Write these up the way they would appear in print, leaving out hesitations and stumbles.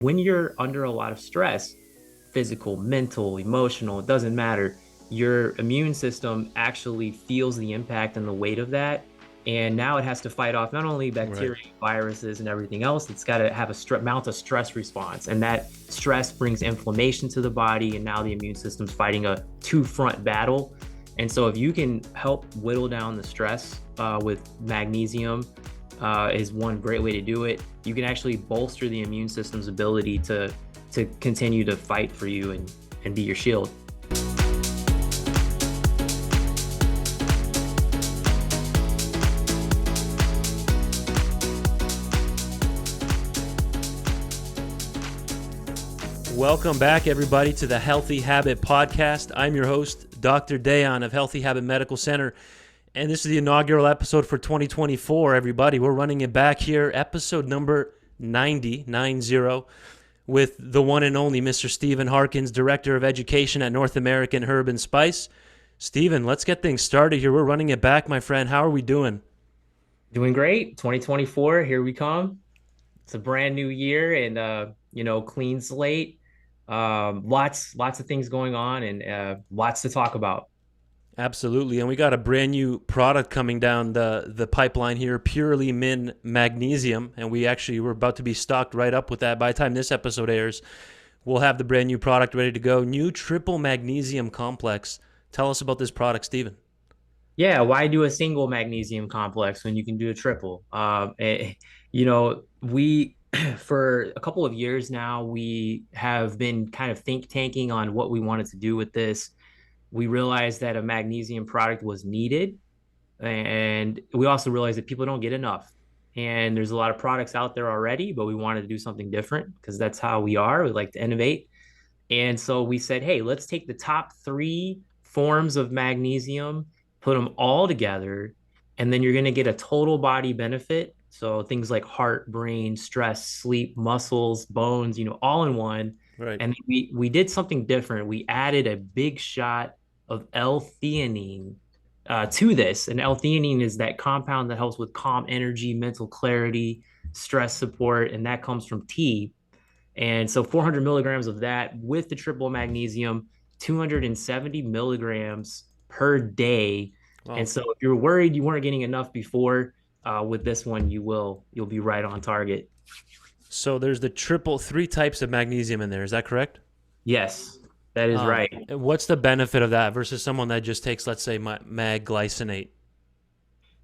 When you're under a lot of stress, physical, mental, emotional, it doesn't matter. Your immune system actually feels the impact and the weight of that. And now it has to fight off not only Right. bacteria, viruses, and everything else, it's got to have mount a stress response. And that stress brings inflammation to the body. And now the immune system's fighting a two-front battle. And so if you can help whittle down the stress with magnesium, is one great way to do it. You can actually bolster the immune system's ability to continue to fight for you and be your shield. Welcome back, everybody, to the Healthy Habit Podcast. I'm your host, Dr. Dayan of Healthy Habit Medical Center, and this is the inaugural episode for 2024, everybody. We're running it back here, episode number 90, with the one and only Mr. Steven Harkins, Director of Education at North American Herb and Spice. Steven, let's get things started here. We're running it back, my friend. How are we doing? Doing great. 2024, here we come. It's a brand new year and clean slate. Lots of things going on and lots to talk about. Absolutely, and we got a brand new product coming down the pipeline here, Purely Min Magnesium, and we're about to be stocked right up with that. By the time this episode airs, we'll have the brand new product ready to go. New triple magnesium complex. Tell us about this product, Steven. Yeah, why do a single magnesium complex when you can do a triple? We for a couple of years now, we have been kind of think tanking on what we wanted to do with this. We realized that a magnesium product was needed, and we also realized that people don't get enough. And there's a lot of products out there already, but we wanted to do something different because that's how we are. We like to innovate. And so we said, hey, let's take the top three forms of magnesium, put them all together, and then you're going to get a total body benefit. So things like heart, brain, stress, sleep, muscles, bones, all in one. Right. And we did something different. We added a big shot of L-theanine to this. And L-theanine is that compound that helps with calm energy, mental clarity, stress support, and that comes from tea. And so 400 milligrams of that with the triple magnesium, 270 milligrams per day. And Well, so if you're worried you weren't getting enough before, with this one, you'll be right on target. so there's the triple three types of magnesium in there. Is that correct? Yes, that is right. What's the benefit of that versus someone that just takes, let's say, mag glycinate?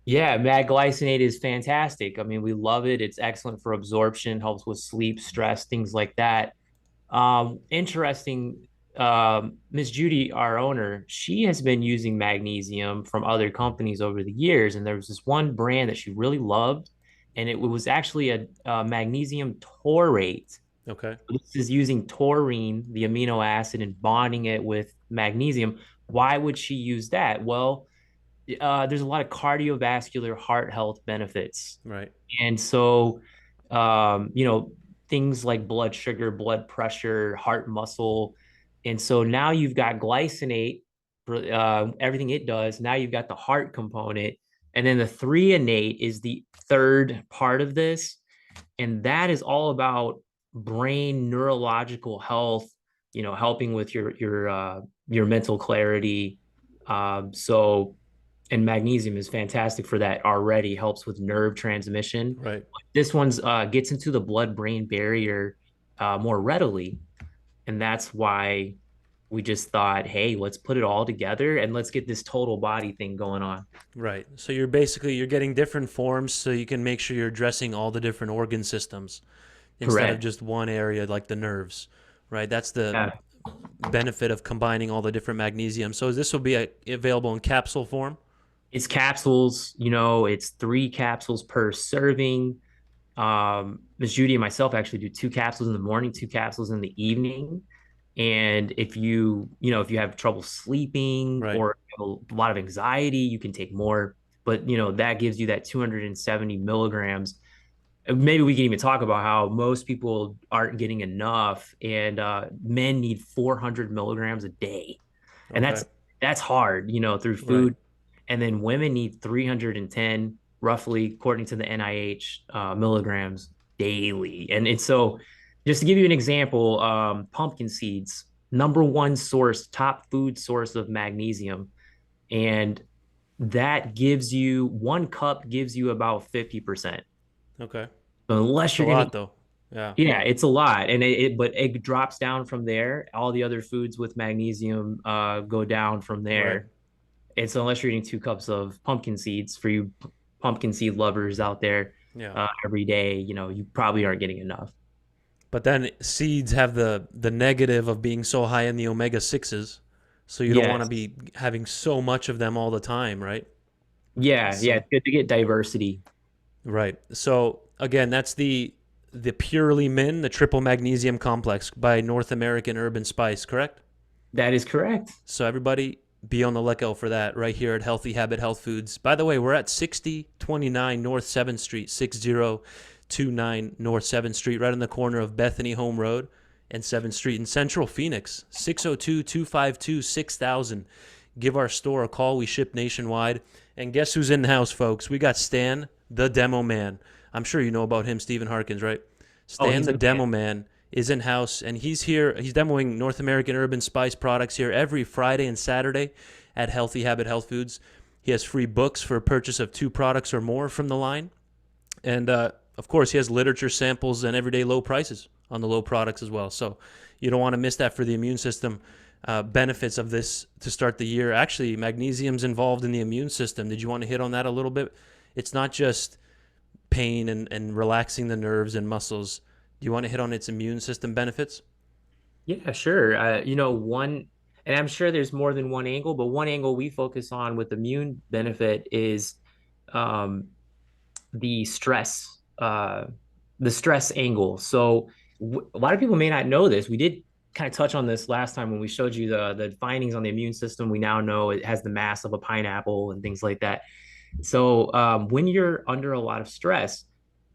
Yeah, mag glycinate is fantastic. I mean, we love it. It's excellent for absorption, helps with sleep, stress, things like that. Interesting. Miss Judy, our owner, she has been using magnesium from other companies over the years, and there was this one brand that she really loved, and it was actually a magnesium taurate. Okay. This is using taurine, the amino acid, and bonding it with magnesium. Why would she use that? Well, there's a lot of cardiovascular heart health benefits. Right. And so, um, you know, things like blood sugar, blood pressure, heart muscle. And so now you've got glycinate for everything it does. Now you've got the heart component. And then the threonate is the third part of this. And that is all about brain neurological health, helping with your mental clarity. So and magnesium is fantastic for that already, helps with nerve transmission. Right. This one's gets into the blood brain barrier more readily, and that's why we just thought, hey, let's put it all together and let's get this total body thing going on. Right. So you're getting different forms so you can make sure you're addressing all the different organ systems instead of Correct. just one area like the nerves. Right. That's the Yeah. benefit of combining all the different magnesium. So this will be available in capsule form. It's capsules, it's 3 capsules per serving. Ms. Judy and myself actually do 2 capsules in the morning, 2 capsules in the evening. And if you have trouble sleeping Right. or have a lot of anxiety, you can take more. But that gives you that 270 milligrams. Maybe we can even talk about how most people aren't getting enough, and men need 400 milligrams a day, and Okay. that's hard, through Right. food. And then women need 310, roughly, according to the NIH, milligrams daily. And so Just to give you an example, pumpkin seeds, number one source, top food source of magnesium. And that gives you one cup gives you about 50%. Okay. So unless It's a you're gonna, lot though. Yeah. yeah, it's a lot. And but it drops down from there. All the other foods with magnesium go down from Right. there. And so unless you're eating 2 cups of pumpkin seeds for you pumpkin seed lovers out there Yeah. every day, you probably aren't getting enough. But then seeds have the negative of being so high in the omega sixes, so you don't want to Yes. be having so much of them all the time, right? Yeah, So it's good to get diversity. right. So again, that's the Purely Min, the triple magnesium complex by North American Urban Spice, correct? That is correct. So everybody be on the lookout for that right here at Healthy Habit Health Foods. By the way, we're at 6029 North 7th Street, 6029 North 7th Street, right on the corner of Bethany Home Road and 7th Street in Central Phoenix, 602-252-6000. Give our store a call. We ship nationwide. And guess who's in the house, folks? We got Stan, the demo man. I'm sure you know about him, Steven Harkins, right? Oh, Stan, he's the the man. demo man, is in house, and he's here. He's demoing North American Urban Spice products here every Friday and Saturday at Healthy Habit Health Foods. He has free books for a purchase of 2 products or more from the line, and of course, he has literature samples and everyday low prices on the low products as well. So you don't want to miss that for the immune system. Benefits of this to start the year. Actually, magnesium's involved in the immune system. Did you want to hit on that a little bit? It's not just pain and relaxing the nerves and muscles. Do you want to hit on its immune system benefits? Yeah, sure. One, and I'm sure there's more than one angle, but one angle we focus on with immune benefit is um, the stress, the stress angle. So a lot of people may not know this. We did kind of touch on this last time when we showed you the findings on the immune system. We now know it has the mass of a pineapple and things like that. So when you're under a lot of stress,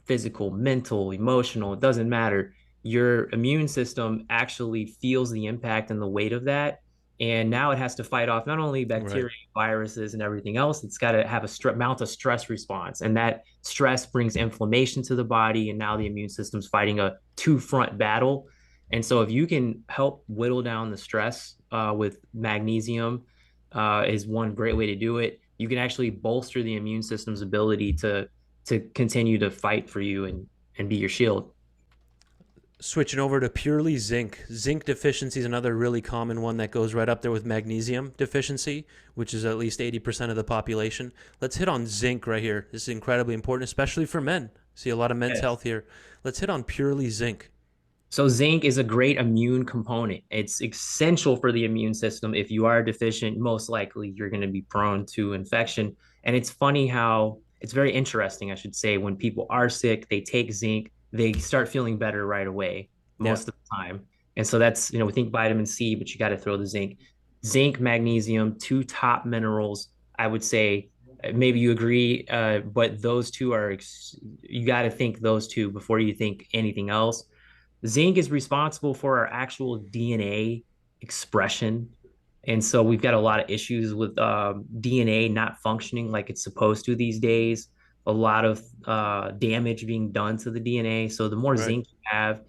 physical, mental, emotional, it doesn't matter. Your immune system actually feels the impact and the weight of that. And now it has to fight off not only Right. bacteria, viruses, and everything else, it's got to have a mount a stress response. And that stress brings inflammation to the body. And now the immune system's fighting a two-front battle. And so if you can help whittle down the stress with magnesium, is one great way to do it. You can actually bolster the immune system's ability to continue to fight for you and be your shield. Switching over to purely zinc. Zinc deficiency is another really common one that goes right up there with magnesium deficiency, which is at least 80% of the population. Let's hit on zinc right here. This is incredibly important, especially for men. See a lot of men's Yes. health here. Let's hit on purely zinc. So zinc is a great immune component. It's essential for the immune system. If you are deficient, most likely you're going to be prone to infection. And it's funny how it's very interesting, I should say, when people are sick, they take zinc, they start feeling better right away Yeah. most of the time. And so that's, we think vitamin C, but you got to throw the zinc. Zinc, magnesium, two top minerals. I would say maybe you agree, but those two are, you got to think those two before you think anything else. Zinc is responsible for our actual DNA expression. And so we've got a lot of issues with DNA not functioning like it's supposed to these days. A lot of damage being done to the DNA. So the more Right. zinc you have,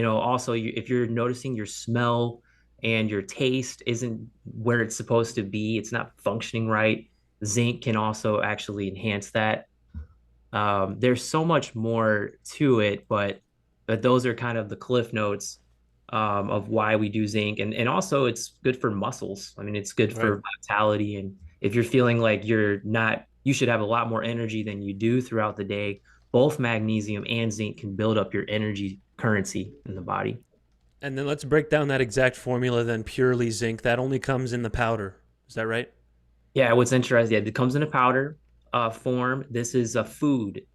also if you're noticing your smell and your taste isn't where it's supposed to be, it's not functioning right. Zinc can also actually enhance that. There's so much more to it, but those are kind of the cliff notes of why we do zinc, and also it's good for muscles. I mean, it's good Right. for vitality, and if you're feeling like you're not, you should have a lot more energy than you do throughout the day. Both magnesium and zinc can build up your energy currency in the body. And then let's break down that exact formula then purely zinc. That only comes in the powder. Is that right? Yeah, what's interesting, yeah, it comes in a powder form. This is a food.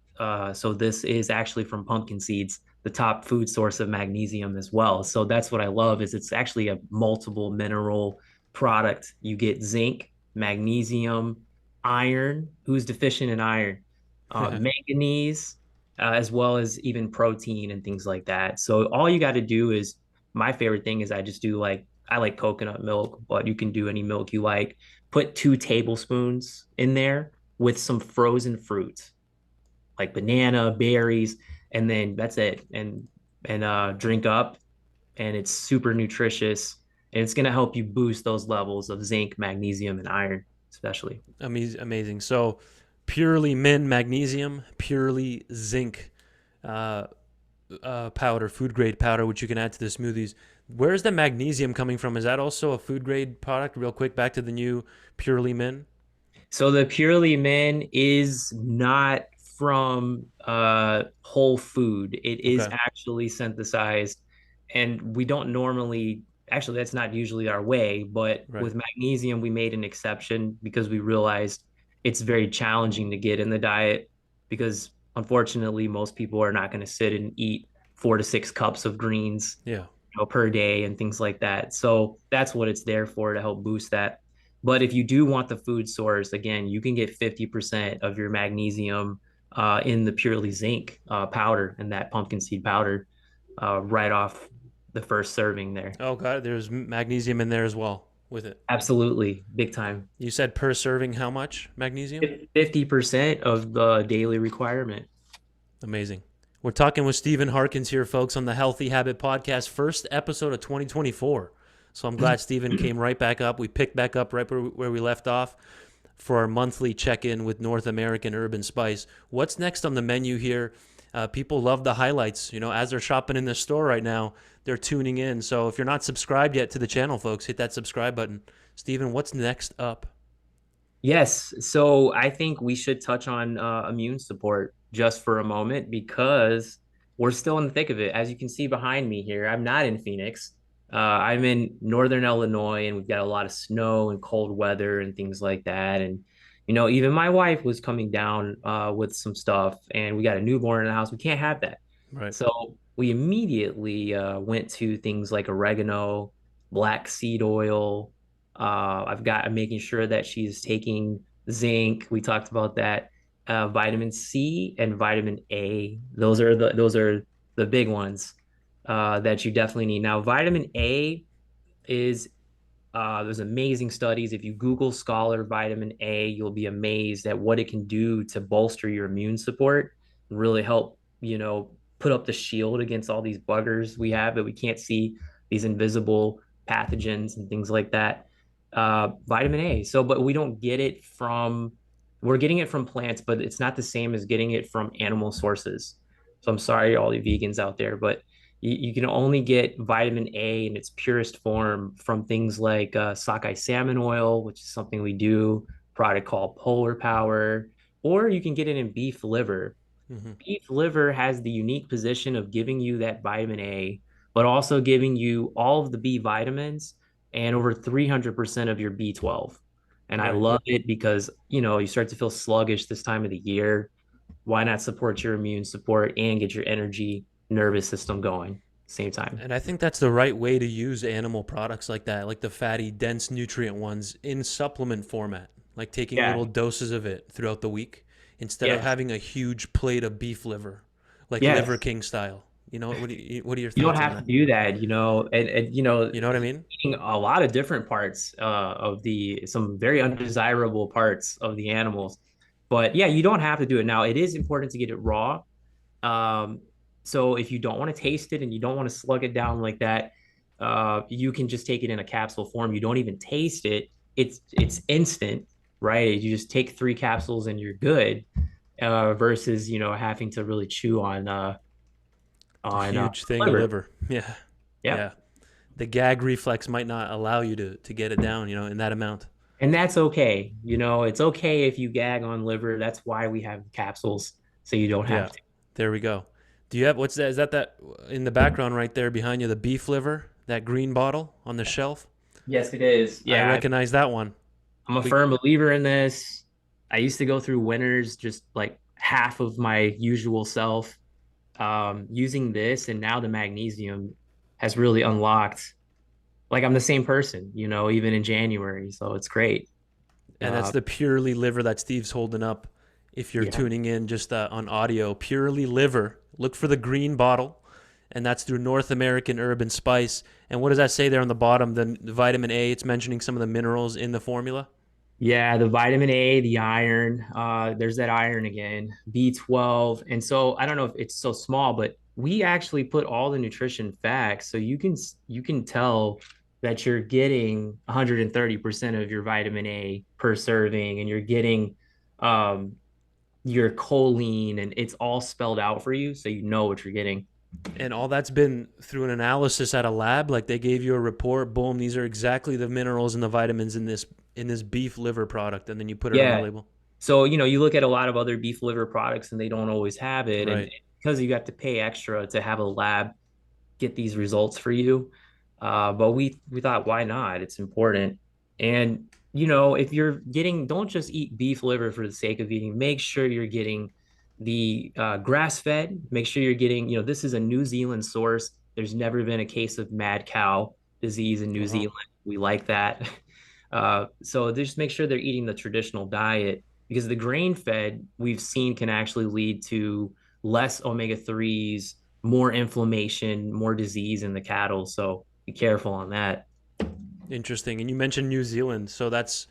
So this is actually from pumpkin seeds, the top food source of magnesium as well. So that's what I love is it's actually a multiple mineral product. You get zinc, magnesium, iron, who's deficient in iron, manganese, as well as even protein and things like that. So all you got to do is my favorite thing is I just do like I like coconut milk, but you can do any milk you like. Put 2 tablespoons in there with some frozen fruit, like banana, berries, and then that's it. And and drink up, and it's super nutritious, and it's going to help you boost those levels of zinc, magnesium, and iron, especially. Amazing. So purely min magnesium, purely zinc uh, powder, food grade powder, which you can add to the smoothies. Where's the magnesium coming from? Is that also a food grade product? Real quick, back to the new purely min. So the purely min is not from whole food. It is Okay, actually synthesized, and we don't normally, actually, that's not usually our way, but right. with magnesium, we made an exception because we realized it's very challenging to get in the diet because unfortunately, most people are not going to sit and eat 4 to 6 cups of greens, Yeah. per day and things like that. So that's what it's there for, to help boost that. But if you do want the food source, again, you can get 50% of your magnesium in the purely zinc powder and that pumpkin seed powder right off the first serving there. Oh, got it. There's magnesium in there as well with it. Absolutely, big time. You said per serving how much magnesium? 50% of the daily requirement. Amazing. We're talking with Steven Harkins here, folks, on the Healthy Habit Podcast, first episode of 2024. So I'm glad Steven came right back up. We picked back up right where we left off for our monthly check in with North American Urban Spice. What's next on the menu here? People love the highlights. As they're shopping in the store right now, they're tuning in. So if you're not subscribed yet to the channel, folks, hit that subscribe button. Steven, what's next up? Yes. So I think we should touch on immune support just for a moment because we're still in the thick of it. As you can see behind me here, I'm not in Phoenix. I'm in Northern Illinois, and we've got a lot of snow and cold weather and things like that. And, even my wife was coming down with some stuff, and we got a newborn in the house. We can't have that. Right. So we immediately went to things like oregano, black seed oil. I'm making sure that she's taking zinc. We talked about that. Vitamin C and vitamin A. Those are the big ones that you definitely need. Now, vitamin A is there's amazing studies. If you Google Scholar vitamin A, you'll be amazed at what it can do to bolster your immune support and really help, put up the shield against all these buggers we have that we can't see, these invisible pathogens and things like that. Vitamin A. So, but we're getting it from plants, but it's not the same as getting it from animal sources. So I'm sorry, all you vegans out there, but you can only get vitamin A in its purest form from things like sockeye salmon oil, which is something we do, a product called Polar Power, or you can get it in beef liver. Mm-hmm. Beef liver has the unique position of giving you that vitamin A, but also giving you all of the B vitamins and over 300% of your B12. And I Right. love it because, you start to feel sluggish this time of the year. Why not support your immune support and get your energy nervous system going same time? And I think that's the right way to use animal products like that, like the fatty, dense nutrient ones in supplement format, like taking Yeah. little doses of it throughout the week instead of Yes. having a huge plate of beef liver, like Liver Yes. King style. What are your You don't thoughts on have to that? do that, and You know what I mean? eating a lot of different parts of some very undesirable parts of the animals. But yeah, you don't have to do it. Now, it is important to get it raw. Um, so if you don't want to taste it and you don't want to slug it down like that, you can just take it in a capsule form. You don't even taste it. It's instant, right? You just take 3 capsules and you're good. Versus having to really chew A on huge thing of liver. liver. Yeah. Yeah. Yep. The gag reflex might not allow you to get it down, in that amount. And that's okay. It's okay if you gag on liver. That's why we have capsules, so you don't Yeah. have to. There we go. Do you have what's that? Is that in the background right there behind you? The beef liver, that green bottle on the shelf. Yes, it is. I Yeah, recognize that one. I'm a We firm believer in this. I used to go through winters just like half of my usual self using this, and now the magnesium has really unlocked. Like I'm the same person, even in January. So it's great. and that's Uh, the purely liver that Steve's holding up. If you're yeah. tuning in just on audio, purely liver. Look for the green bottle, and that's through North American Urban Spice. And what does that say there on the bottom? The vitamin A. It's mentioning some of the minerals in the formula. Yeah, the vitamin A, the iron, there's that iron again, B12. And so I don't know if it's so small, but we actually put all the nutrition facts so you can tell that you're getting 130% of your vitamin A per serving, and you're getting um your choline, and it's all spelled out for you so you know what you're getting. And all that's been through an analysis at a lab. Like they gave you a report, boom, these are exactly the minerals and the vitamins in this beef liver product, and then you put it on the Yeah. label. So, you look at a lot of other beef liver products and they don't always have it. And Right. because you have to pay extra to have a lab get these results for you. But we thought, why not? It's important. And if you're getting, don't just eat beef liver for the sake of eating. Make sure you're getting the grass fed. Make sure you're getting, this is a New Zealand source. There's never been a case of mad cow disease in New Uh-huh. Zealand. We like that. So just make sure they're eating the traditional diet, because the grain fed we've seen can actually lead to less omega 3s, more inflammation, more disease in the cattle. So be careful on that. Interesting. And you mentioned New Zealand, so that's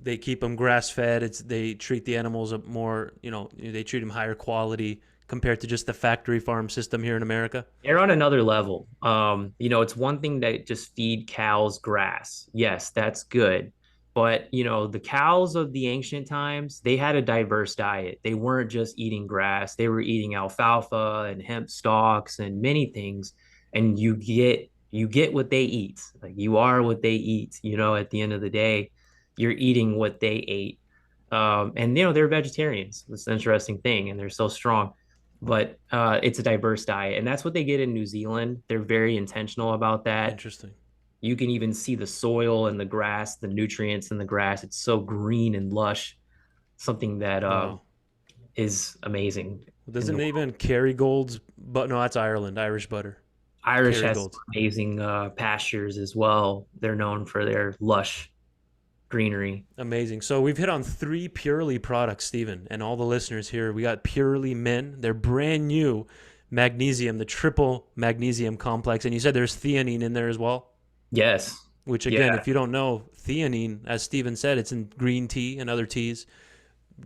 they keep them grass fed. It's they treat the animals more, they treat them higher quality compared to just the factory farm system here in America. They're on another level. It's one thing to just feed cows grass. Yes, that's good. But, the cows of the ancient times, they had a diverse diet. They weren't just eating grass. They were eating alfalfa and hemp stalks and many things. And you get what they eat. Like, you are what they eat, at the end of the day, you're eating what they ate. And they're vegetarians. That's an interesting thing, and they're so strong, but it's a diverse diet, and that's what they get in New Zealand. They're very intentional about that. Interesting. You can even see the soil and the grass, the nutrients in the grass. It's so green and lush, something that Wow. is amazing in the Doesn't world. even Kerrygold's, but no, that's Ireland, Irish butter. Irish has Kerrygold. some amazing pastures as well. They're known for their lush greenery. Amazing. So we've hit on three Purely products, Stephen, and all the listeners here. We got Purely Men, their brand new magnesium, the triple magnesium complex. And you said there's theanine in there as well, Yes. which, again, Yeah. if you don't know, theanine, as Stephen said, it's in green tea and other teas.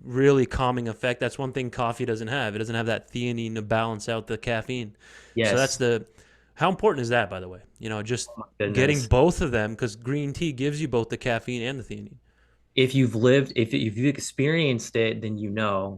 Really calming effect. That's one thing coffee doesn't have. It doesn't have that theanine to balance out the caffeine. So that's Yes. the. How important is that, by the way? Just Oh my getting goodness. both of them, because green tea gives you both the caffeine and the theanine. If you've experienced it, then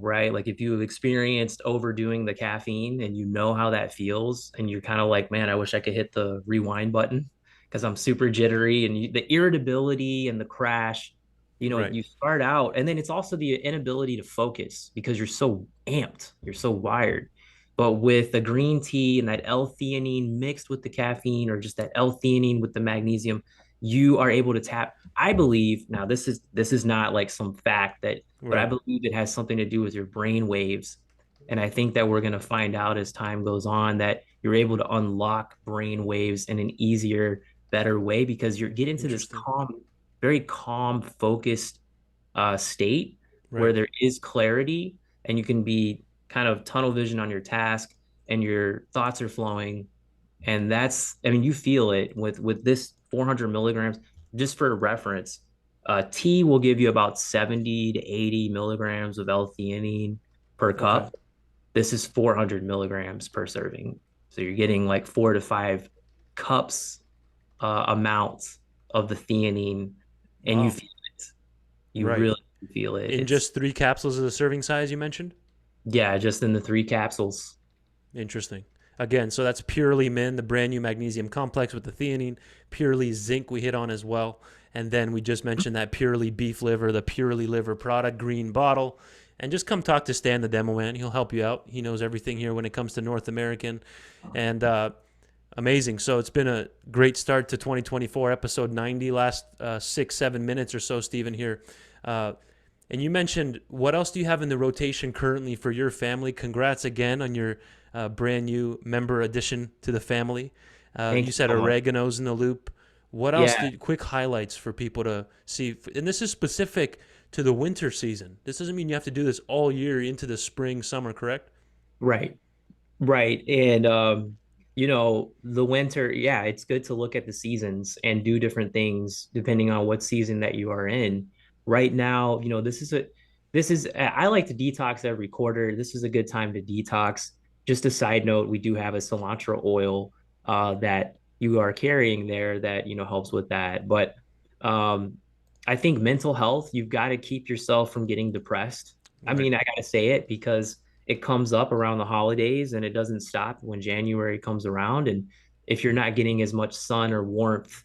right? Like, if you've experienced overdoing the caffeine and you know how that feels, and you're kind of like, man, I wish I could hit the rewind button because I'm super jittery, and the irritability and the crash, Right. you start out, and then it's also the inability to focus because you're so amped, you're so wired. But with the green tea and that L-theanine mixed with the caffeine, or just that L-theanine with the magnesium, you are able to tap. I believe, now this is not like some fact but I Right. believe it has something to do with your brain waves. And I think that we're going to find out as time goes on that you're able to unlock brain waves in an easier, better way, because you get into this Interesting. calm, very calm, focused state where Right. there is clarity, and you can be kind of tunnel vision on your task, and your thoughts are flowing. And I mean, you feel it with this 400 milligrams. Just for reference, tea will give you about 70 to 80 milligrams of L-theanine per Okay. cup. This is 400 milligrams per serving, so you're getting like 4 to 5 cups amounts of the theanine, and you Wow. feel it. You Right. really feel it. In It's just three capsules of the serving size you mentioned? Yeah, just in the 3 capsules. Interesting. Again, so that's Purely Min, the brand new magnesium complex with the theanine. Purely Zinc we hit on as well. And then we just mentioned that Purely Beef Liver, the Purely Liver product, green bottle. And just come talk to Stan, the demo man. He'll help you out. He knows everything here when it comes to North American. And amazing. So it's been a great start to 2024, episode 90, last 6-7 minutes or so, Stephen, here. Uh, and you mentioned, what else do you have in the rotation currently for your family? Congrats again on your brand new member addition to the family. Thank You you said so much. oregano's in the loop. What else? Yeah, Quick highlights for people to see. And this is specific to the winter season. This doesn't mean you have to do this all year into the spring, summer, correct? right. Right. And the winter, yeah, it's good to look at the seasons and do different things depending on what season that you are in. Right now, I like to detox every quarter. This is a good time to detox. just a side note, we do have a cilantro oil that you are carrying there that helps with that. But um, I think mental health, you've got to keep yourself from getting depressed. I Right. mean, I got to say it because it comes up around the holidays and it doesn't stop when January comes around. And if you're not getting as much sun or warmth,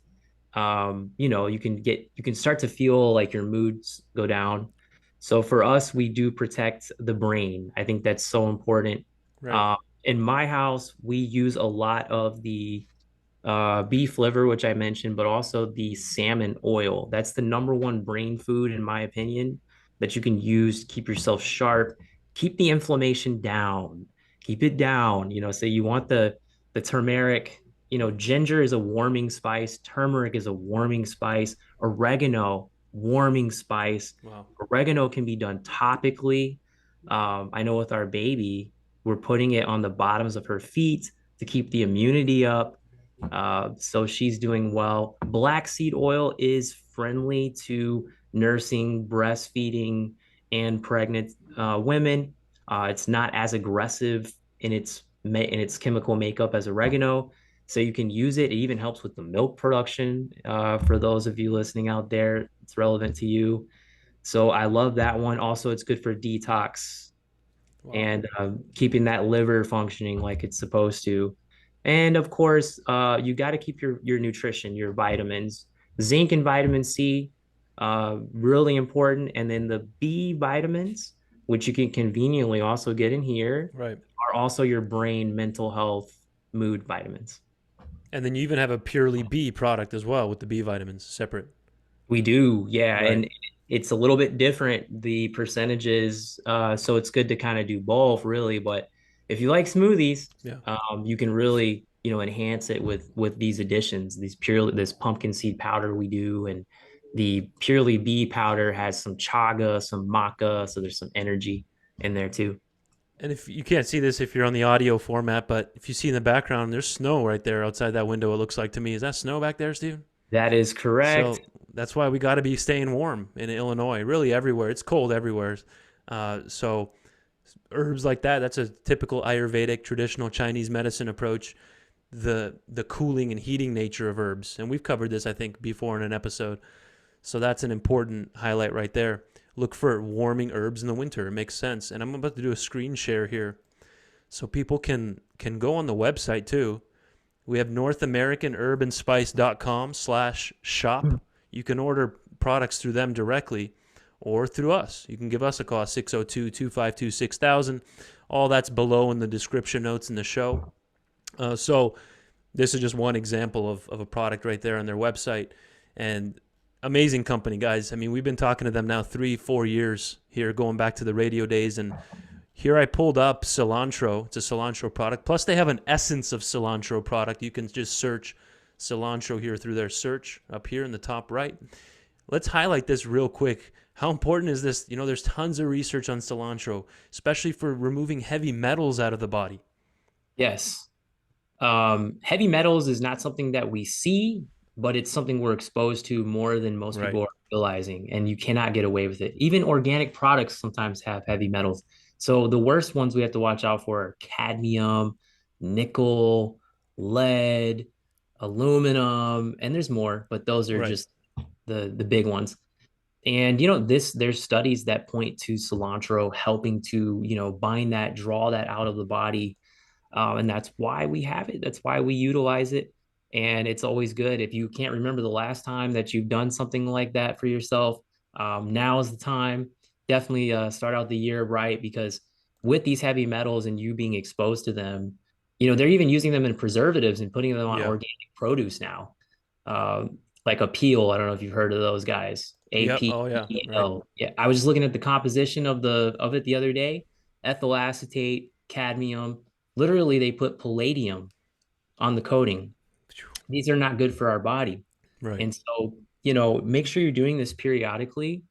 you can start to feel like your moods go down. So for us, we do protect the brain. I think that's so important. Right. Uh, in my house, we use a lot of the beef liver, which I mentioned, but also the salmon oil. That's the number one brain food, in my opinion, that you can use to keep yourself sharp, keep the inflammation down, keep it down. So you want the turmeric. Ginger is a warming spice. Turmeric is a warming spice. Oregano, warming spice. Wow. Oregano can be done topically. I know with our baby, we're putting it on the bottoms of her feet to keep the immunity up. So she's doing well. Black seed oil is friendly to nursing, breastfeeding, and pregnant women. It's not as aggressive in its chemical makeup as oregano, so you can use it. It even helps with the milk production. For those of you listening out there, it's relevant to you. So I love that one. Also, it's good for detox Wow. and keeping that liver functioning like it's supposed to. And of course, you got to keep your nutrition, your vitamins, zinc and vitamin C, really important. And then the B vitamins, which you can conveniently also get in here, Right. are also your brain, mental health, mood vitamins. And then you even have a purely B product as well with the B vitamins separate. We do, yeah, Right. and it's a little bit different, the percentages. So it's good to kind of do both, really. But if you like smoothies, Yeah. you can really, enhance it with these additions. This pumpkin seed powder we do, and the purely bee powder has some chaga, some maca, so there's some energy in there too. And if you can't see this if you're on the audio format, but if you see in the background, there's snow right there outside that window. It looks like to me. Is that snow back there, Steve? That is correct. So that's why we got to be staying warm in Illinois. Really, everywhere. It's cold everywhere. So herbs like that. That's a typical Ayurvedic traditional Chinese medicine approach. The cooling and heating nature of herbs, and we've covered this I think before in an episode. So that's an important highlight right there. Look for warming herbs in the winter. It makes sense. And I'm about to do a screen share here so people can go on the website too. We have NorthAmericanHerbAndSpice.com/shop. You can order products through them directly or through us. You can give us a call, 602-252-6000. All that's below in the description notes in the show. So this is just one example of a product right there on their website. And amazing company, guys. I mean, we've been talking to them now 3-4 years here, going back to the radio days. And here I pulled up cilantro. It's a cilantro product. Plus, they have an essence of cilantro product. You can just search cilantro here through their search up here in the top right. Let's highlight this real quick. How important is this? There's tons of research on cilantro, especially for removing heavy metals out of the body. Yes. Heavy metals is not something that we see, but it's something we're exposed to more than most Right. people are realizing, and you cannot get away with it. Even organic products sometimes have heavy metals. So the worst ones we have to watch out for are cadmium, nickel, lead, aluminum, and there's more, but those are Right. just the big ones. And there's studies that point to cilantro helping to, bind that, draw that out of the body, and that's why we have it. That's why we utilize it. And it's always good. If you can't remember the last time that you've done something like that for yourself, now is the time. Definitely start out the year right, because with these heavy metals and you being exposed to them, they're even using them in preservatives and putting them on Yeah. organic produce now. Like a peel. I don't know if you've heard of those guys. Yep. Oh yeah. Right. APEL. Yeah, I was just looking at the composition of it the other day. Ethyl acetate, cadmium. Literally, they put palladium on the coating. These are not good for our body. Right. And so, make sure you're doing this periodically.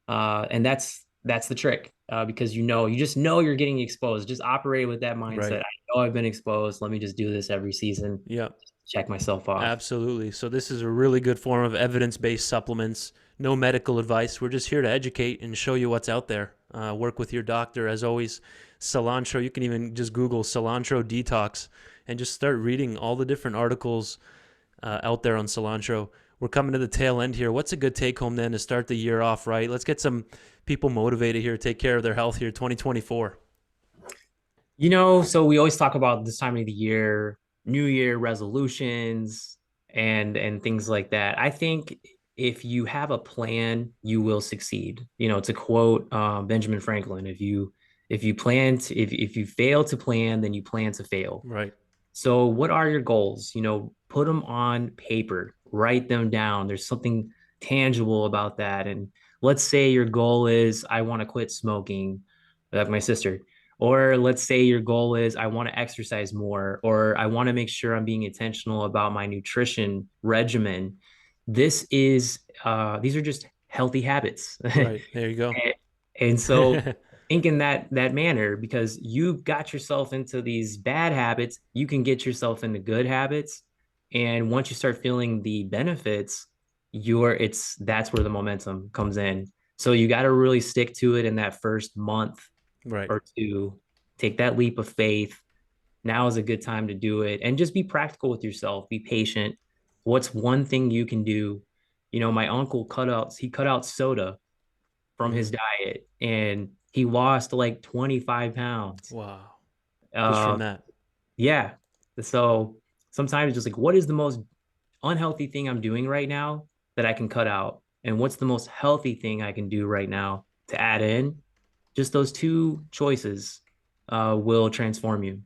And that's the trick, because you just know you're getting exposed. Just operate with that mindset. Right. I know I've been exposed. Let me just do this every season. Yep. Check myself off. Absolutely. So this is a really good form of evidence-based supplements. No medical advice. We're just here to educate and show you what's out there. Work with your doctor. As always, cilantro. You can even just Google cilantro detox and just start reading all the different articles out there on cilantro. We're coming to the tail end here. What's a good take home then to start the year off right? Let's get some people motivated here, take care of their health here, 2024. So we always talk about this time of the year, New Year resolutions and things like that. I think if you have a plan, you will succeed. To quote Benjamin Franklin, if you fail to plan, then you plan to fail. Right, So, what are your goals? Put them on paper, write them down. There's something tangible about that. And let's say your goal is, I want to quit smoking, like my sister. Or let's say your goal is, I want to exercise more, or I want to make sure I'm being intentional about my nutrition regimen. These are just healthy habits. right. There you go. And so think in that manner, because you got yourself into these bad habits, you can get yourself into good habits. And once you start feeling the benefits, that's where the momentum comes in. So you got to really stick to it in that first month Right, or two. Take that leap of faith. Now is a good time to do it, and just be practical with yourself. Be patient. What's one thing you can do? My uncle he cut out soda from his mm. diet, and he lost like 25 pounds. Wow. Just from Uh, that. yeah. So sometimes just like, what is the most unhealthy thing I'm doing right now that I can cut out? And what's the most healthy thing I can do right now to add in? Just those two choices will transform you.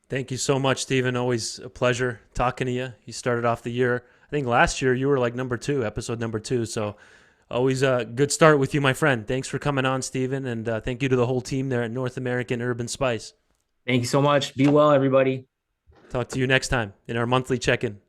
Thank you so much, Steven. Always a pleasure talking to you. You started off the year, I think last year you were like number two, episode number two. So always a good start with you, my friend. Thanks for coming on, Steven. And thank you to the whole team there at North American Urban Spice. Thank you so much. Be well, everybody. Talk to you next time in our monthly check in.